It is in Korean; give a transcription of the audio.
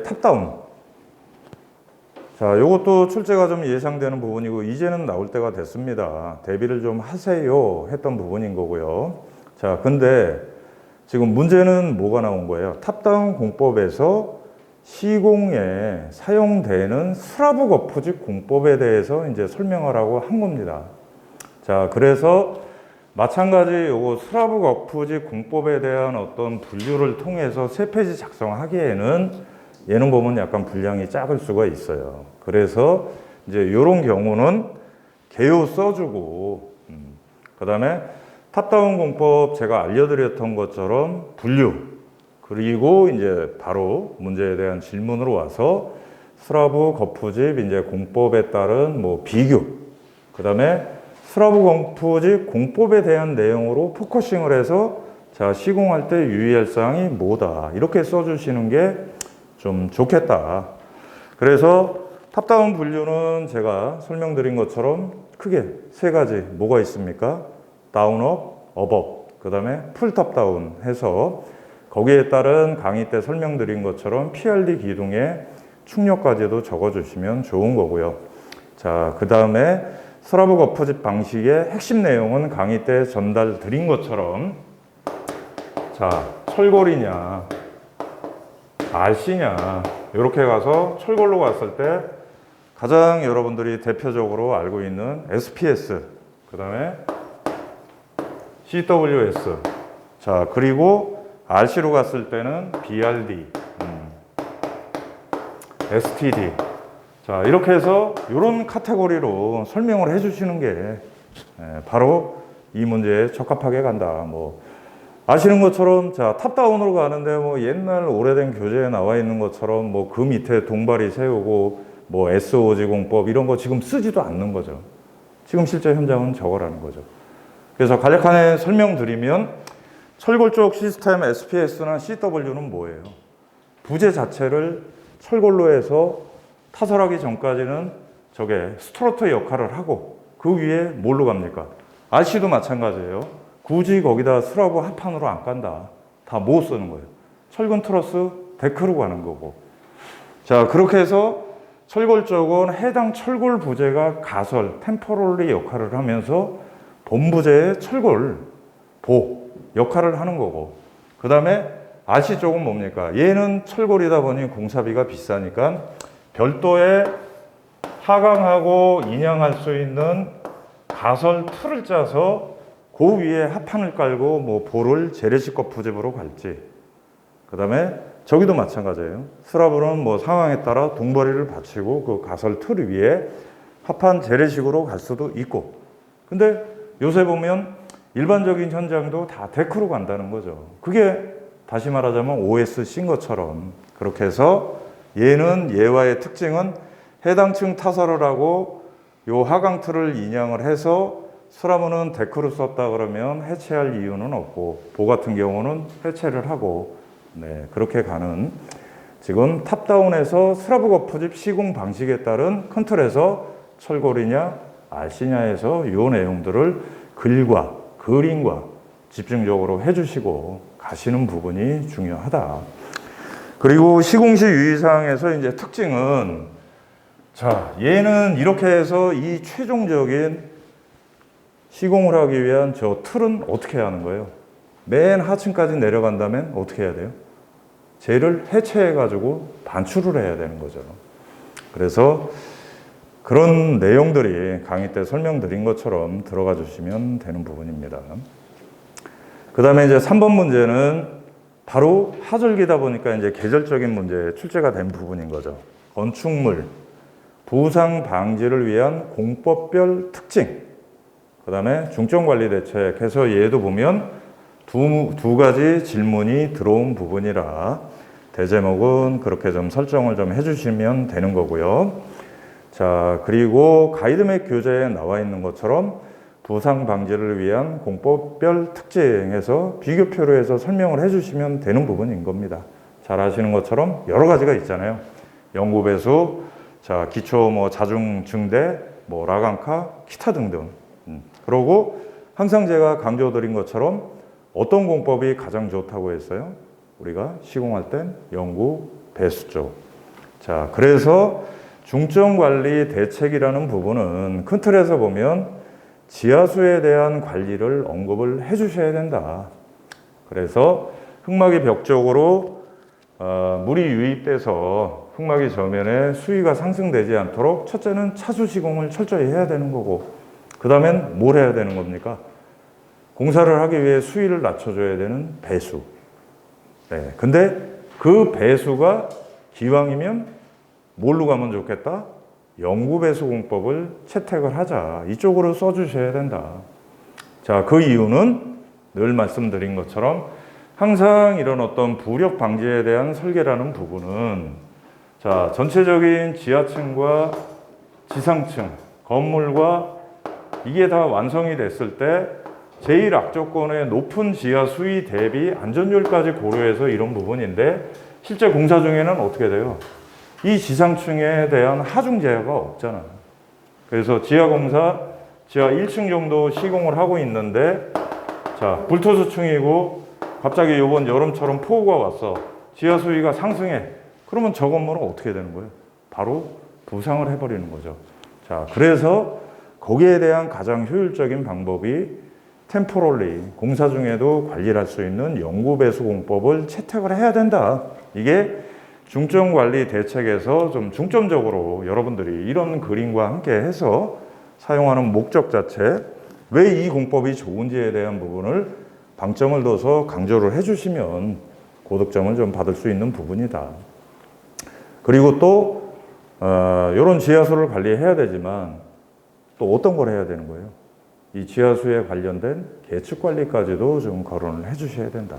탑다운. 자, 요것도 출제가 좀 예상되는 부분이고 이제는 나올 때가 됐습니다. 대비를 좀 하세요 했던 부분인 거고요. 자, 근데 지금 문제는 뭐가 나온 거예요? 탑다운 공법에서 시공에 사용되는 스라브 거푸집 공법에 대해서 이제 설명하라고 한 겁니다. 자, 그래서 마찬가지 요거 스라브 거푸집 공법에 대한 어떤 분류를 통해서 세 페이지 작성하기에는 예능 보면 약간 분량이 작을 수가 있어요. 그래서 이제 요런 경우는 개요 써주고, 그 다음에 탑다운 공법 제가 알려드렸던 것처럼 분류, 그리고 이제 바로 문제에 대한 질문으로 와서 스라브 거푸집 이제 공법에 따른 뭐 비교, 그 다음에 스라브 거푸집 공법에 대한 내용으로 포커싱을 해서 자, 시공할 때 유의할 사항이 뭐다. 이렇게 써주시는 게 좀 좋겠다. 그래서 탑다운 분류는 제가 설명드린 것처럼 크게 세 가지 뭐가 있습니까? 다운업, 업업, 그 다음에 풀 탑다운 해서 거기에 따른 강의 때 설명드린 것처럼 PRD 기둥의 충격까지도 적어주시면 좋은 거고요. 자, 그 다음에 스라브 거푸집 방식의 핵심 내용은 강의 때 전달 드린 것처럼 자, 철골이냐 RC냐 이렇게 가서 철골로 갔을 때 가장 여러분들이 대표적으로 알고 있는 SPS, 그 다음에 CWS, 자, 그리고 RC로 갔을 때는 BRD, STD. 자, 이렇게 해서 이런 카테고리로 설명을 해주시는 게 바로 이 문제에 적합하게 간다. 뭐 아시는 것처럼 자, 탑다운으로 가는데 뭐 옛날 오래된 교재에 나와 있는 것처럼 뭐 그 밑에 동바리 세우고 뭐 SOG 공법 이런 거 지금 쓰지도 않는 거죠. 지금 실제 현장은 저거라는 거죠. 그래서 간략하게 설명드리면 철골 쪽 시스템 SPS나 CW는 뭐예요? 부재 자체를 철골로 해서 타설하기 전까지는 저게 스트로트 역할을 하고 그 위에 뭘로 갑니까? RC도 마찬가지예요. 굳이 거기다 스라브 합판으로 안 깐다. 다 뭐 쓰는 거예요? 철근 트러스 데크로 가는 거고. 자, 그렇게 해서 철골 쪽은 해당 철골 부재가 가설, 템포럴리 역할을 하면서 본부재의 철골, 보 역할을 하는 거고. 그 다음에 RC 쪽은 뭡니까? 얘는 철골이다 보니 공사비가 비싸니까 별도의 하강하고 인양할 수 있는 가설 틀을 짜서 그 위에 합판을 깔고 뭐 보를 재래식 거푸집으로 갈지, 그 다음에 저기도 마찬가지예요. 스라브는 뭐 상황에 따라 동버리를 받치고 그 가설 틀 위에 합판 재래식으로 갈 수도 있고. 근데 요새 보면 일반적인 현장도 다 데크로 간다는 거죠. 그게 다시 말하자면 OSC인 것처럼 그렇게 해서 얘는 얘와의 특징은 해당 층 타설을 하고 요 하강 틀을 인양을 해서 스라브는 데크로 썼다 그러면 해체할 이유는 없고 보 같은 경우는 해체를 하고 그렇게 가는 지금 탑다운에서 스라브 거푸집 시공 방식에 따른 컨트롤에서 철골이냐 RC냐에서 이 내용들을 글과 그림과 집중적으로 해주시고 가시는 부분이 중요하다. 그리고 시공시 유의사항에서 이제 특징은 자, 얘는 이렇게 해서 이 최종적인 시공을 하기 위한 저 틀은 어떻게 하는 거예요? 맨 하층까지 내려간다면 어떻게 해야 돼요? 쟤를 해체해가지고 반출을 해야 되는 거죠. 그래서 그런 내용들이 강의 때 설명드린 것처럼 들어가 주시면 되는 부분입니다. 그 다음에 이제 3번 문제는 바로 하절기다 보니까 이제 계절적인 문제에 출제가 된 부분인 거죠. 건축물, 부상 방지를 위한 공법별 특징, 그 다음에 중점관리 대책 해서 얘도 보면 두 가지 질문이 들어온 부분이라 대제목은 그렇게 좀 설정을 좀 해주시면 되는 거고요. 자, 그리고 가이드맵 교재에 나와 있는 것처럼 부상 방지를 위한 공법별 특징에서 비교표로 해서 설명을 해주시면 되는 부분인 겁니다. 잘 아시는 것처럼 여러 가지가 있잖아요. 연구배수, 자, 기초 뭐 자중 증대, 뭐 라간카, 기타 등등. 그러고 항상 제가 강조드린 것처럼 어떤 공법이 가장 좋다고 했어요? 우리가 시공할 땐 연구 배수 쪽. 자, 그래서 중점관리 대책이라는 부분은 큰 틀에서 보면 지하수에 대한 관리를 언급을 해 주셔야 된다. 그래서 흙막이 벽 쪽으로 물이 유입돼서 흙막이 저면에 수위가 상승되지 않도록 첫째는 차수 시공을 철저히 해야 되는 거고, 그 다음엔 뭘 해야 되는 겁니까? 공사를 하기 위해 수위를 낮춰줘야 되는 배수. 네, 근데 그 배수가 기왕이면 뭘로 가면 좋겠다? 영구배수공법을 채택을 하자. 이쪽으로 써주셔야 된다. 자, 그 이유는 늘 말씀드린 것처럼 항상 이런 어떤 부력 방지에 대한 설계라는 부분은, 자, 전체적인 지하층과 지상층, 건물과 이게 다 완성이 됐을 때 제일 악조건의 높은 지하 수위 대비 안전율까지 고려해서 이런 부분인데, 실제 공사 중에는 어떻게 돼요? 이 지상층에 대한 하중 제어가 없잖아요. 그래서 지하 공사, 지하 1층 정도 시공을 하고 있는데, 자, 불토수층이고 갑자기 이번 여름처럼 폭우가 왔어. 지하 수위가 상승해. 그러면 저 건물은 어떻게 되는 거예요? 바로 부상을 해버리는 거죠. 자, 그래서 거기에 대한 가장 효율적인 방법이 템포럴리 공사 중에도 관리를 할 수 있는 영구배수공법을 채택을 해야 된다. 이게 중점관리 대책에서 좀 중점적으로 여러분들이 이런 그림과 함께 해서 사용하는 목적 자체, 왜 이 공법이 좋은지에 대한 부분을 방점을 둬서 강조를 해주시면 고득점을 좀 받을 수 있는 부분이다. 그리고 또 이런 지하수를 관리해야 되지만 또 어떤 걸 해야 되는 거예요? 이 지하수에 관련된 계측 관리까지도 좀 거론을 해주셔야 된다.